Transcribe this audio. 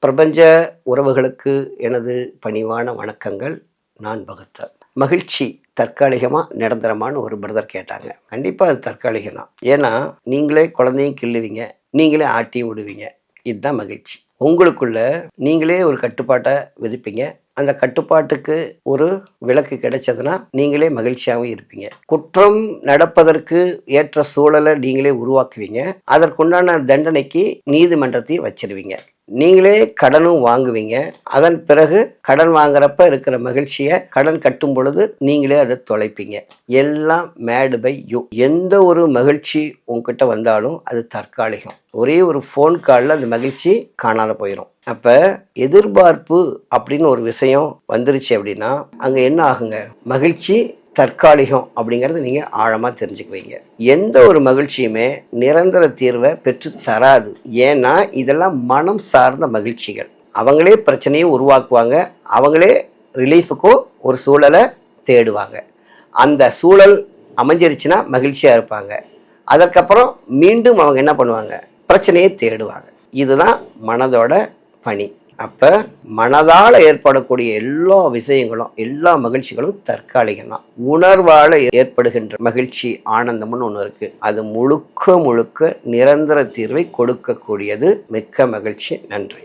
பிரபஞ்ச உறவுகளுக்கு எனது பணிவான வணக்கங்கள். நான் பகத்தர். மகிழ்ச்சி தற்காலிகமா நிரந்தரமானு ஒரு பிரதர் கேட்டாங்க. கண்டிப்பா அது தற்காலிகம் தான். ஏன்னா நீங்களே குழந்தையும் கிள்ளுவீங்க, நீங்களே ஆட்டி விடுவீங்க. இதுதான் மகிழ்ச்சி. உங்களுக்குள்ள நீங்களே ஒரு கட்டுப்பாட்டை விதிப்பீங்க. அந்த கட்டுப்பாட்டுக்கு ஒரு விலக்கு கிடைச்சதுன்னா நீங்களே மகிழ்ச்சியாகவும் இருப்பீங்க. குற்றம் நடப்பதற்கு ஏற்ற சூழலை நீங்களே உருவாக்குவீங்க. அதற்குண்டான தண்டனைக்கு நீதிமன்றத்தையும் வச்சிருவீங்க. நீங்களே கடனும் வாங்குவீங்க. அதன் பிறகு கடன் வாங்குறப்ப இருக்கிற மகிழ்ச்சியை கடன் கட்டும் பொழுது நீங்களே அதை தொலைப்பீங்க. எல்லாம் மேடு பை யூ. எந்த ஒரு மகிழ்ச்சி உங்ககிட்ட வந்தாலும் அது தற்காலிகம். ஒரே ஒரு ஃபோன் காலில் அந்த மகிழ்ச்சி காணாத போயிடும். அப்போ எதிர்பார்ப்பு அப்படின்னு ஒரு விஷயம் வந்துருச்சு அப்படின்னா அங்கே என்ன ஆகுங்க? மகிழ்ச்சி தற்காலிகம் அப்படிங்கிறது நீங்கள் ஆழமாக தெரிஞ்சுக்குவீங்க. எந்த ஒரு மகிழ்ச்சியுமே நிரந்தர தீர்வை பெற்று தராது. ஏன்னா இதெல்லாம் மனம் சார்ந்த மகிழ்ச்சிகள். அவங்களே பிரச்சனையை உருவாக்குவாங்க. அவங்களே ரிலீஃபுக்கும் ஒரு சூழலை தேடுவாங்க. அந்த சூழல் அமைஞ்சிருச்சுன்னா மகிழ்ச்சியாக இருப்பாங்க. அதற்கப்புறம் மீண்டும் அவங்க என்ன பண்ணுவாங்க? பிரச்சனையை தேடுவாங்க. இதுதான் மனதோட பணி. அப்போ மனதால் ஏற்படக்கூடிய எல்லா விஷயங்களும் எல்லா மகிழ்ச்சிகளும் தற்காலிகம் தான். உணர்வால் ஏற்படுகின்ற மகிழ்ச்சி ஆனந்தம்னு ஒன்று இருக்குது. அது முழுக்க முழுக்க நிரந்தர தீர்வை கொடுக்கக்கூடியது. மிக்க மகிழ்ச்சி. நன்றி.